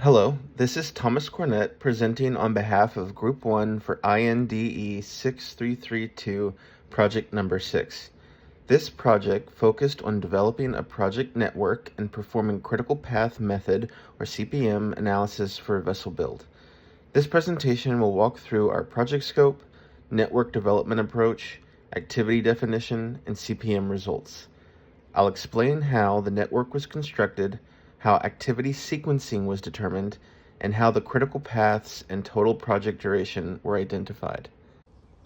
Hello, this is Thomas Cornett presenting on behalf of Group 1 for INDE6332, project number 6. This project focused on developing a project network and performing critical path method or CPM analysis for a vessel build. This presentation will walk through our project scope, network development approach, activity definition, and CPM results. I'll explain how the network was constructed, how activity sequencing was determined, and how the critical paths and total project duration were identified.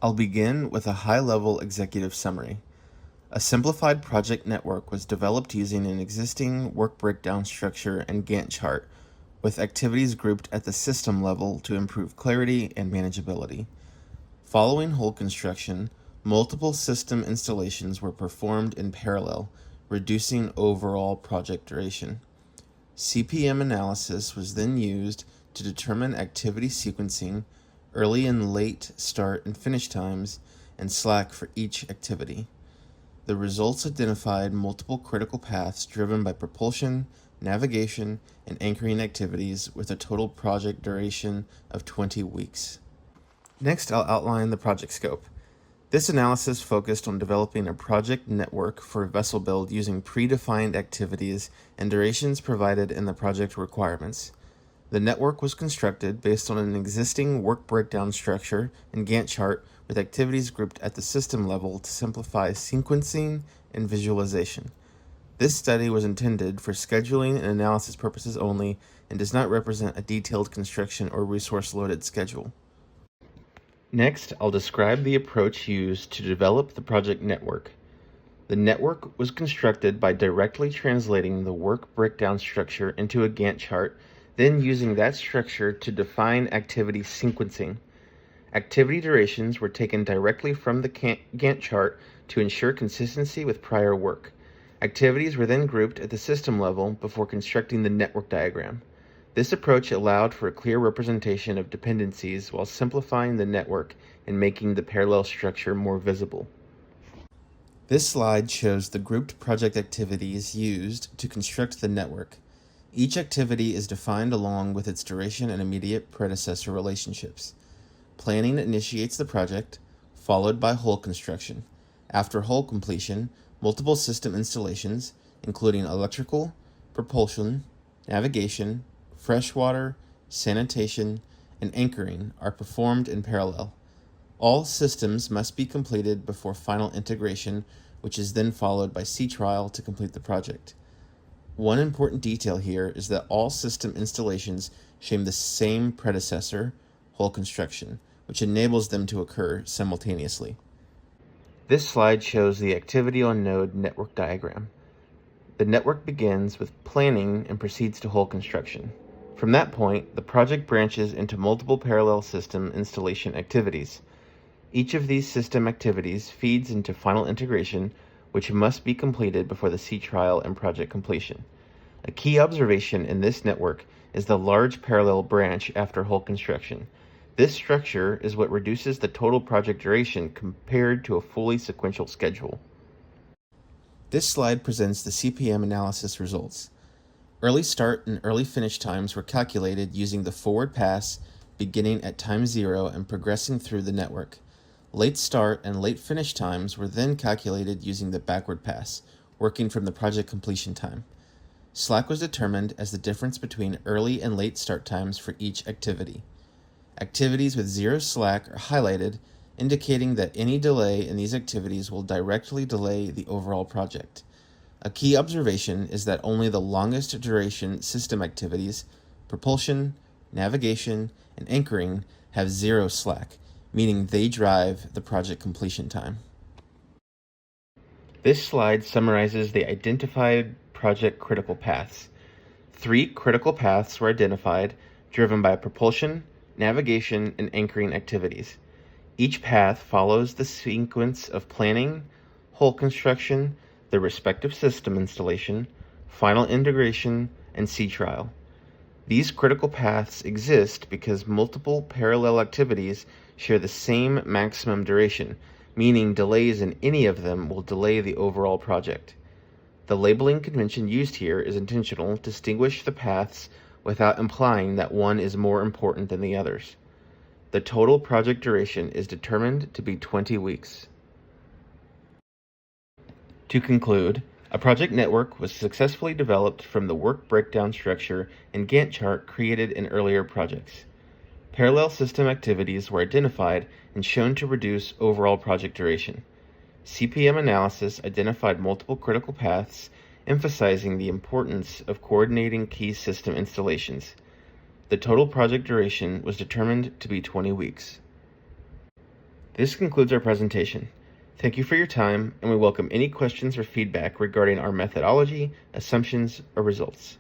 I'll begin with a high-level executive summary. A simplified project network was developed using an existing work breakdown structure and Gantt chart, with activities grouped at the system level to improve clarity and manageability. Following hull construction, multiple system installations were performed in parallel, reducing overall project duration. CPM analysis was then used to determine activity sequencing, early and late start and finish times, and slack for each activity. The results identified multiple critical paths driven by propulsion, navigation, and anchoring activities with a total project duration of 20 weeks. Next, I'll outline the project scope. This analysis focused on developing a project network for vessel build using predefined activities and durations provided in the project requirements. The network was constructed based on an existing work breakdown structure and Gantt chart with activities grouped at the system level to simplify sequencing and visualization. This study was intended for scheduling and analysis purposes only and does not represent a detailed construction or resource-loaded schedule. Next, I'll describe the approach used to develop the project network. The network was constructed by directly translating the work breakdown structure into a Gantt chart, then using that structure to define activity sequencing. Activity durations were taken directly from the Gantt chart to ensure consistency with prior work. Activities were then grouped at the system level before constructing the network diagram. This approach allowed for a clear representation of dependencies while simplifying the network and making the parallel structure more visible. This slide shows the grouped project activities used to construct the network. Each activity is defined along with its duration and immediate predecessor relationships. Planning initiates the project, followed by hull construction. After hull completion, multiple system installations, including electrical, propulsion, navigation, freshwater, sanitation, and anchoring are performed in parallel. All systems must be completed before final integration, which is then followed by sea trial to complete the project. One important detail here is that all system installations share the same predecessor, hull construction, which enables them to occur simultaneously. This slide shows the activity on node network diagram. The network begins with planning and proceeds to hull construction. From that point, the project branches into multiple parallel system installation activities. Each of these system activities feeds into final integration, which must be completed before the sea trial and project completion. A key observation in this network is the large parallel branch after hull construction. This structure is what reduces the total project duration compared to a fully sequential schedule. This slide presents the CPM analysis results. Early start and early finish times were calculated using the forward pass beginning at time 0 and progressing through the network. Late start and late finish times were then calculated using the backward pass, working from the project completion time. Slack was determined as the difference between early and late start times for each activity. Activities with 0 slack are highlighted, indicating that any delay in these activities will directly delay the overall project. A key observation is that only the longest duration system activities, propulsion, navigation, and anchoring, have 0 slack, meaning they drive the project completion time. This slide summarizes the identified project critical paths. 3 critical paths were identified, driven by propulsion, navigation, and anchoring activities. Each path follows the sequence of planning, hull construction, the respective system installation, final integration, and sea trial. These critical paths exist because multiple parallel activities share the same maximum duration, meaning delays in any of them will delay the overall project. The labeling convention used here is intentional to distinguish the paths without implying that one is more important than the others. The total project duration is determined to be 20 weeks. To conclude, a project network was successfully developed from the work breakdown structure and Gantt chart created in earlier projects. Parallel system activities were identified and shown to reduce overall project duration. CPM analysis identified multiple critical paths, emphasizing the importance of coordinating key system installations. The total project duration was determined to be 20 weeks. This concludes our presentation. Thank you for your time, and we welcome any questions or feedback regarding our methodology, assumptions, or results.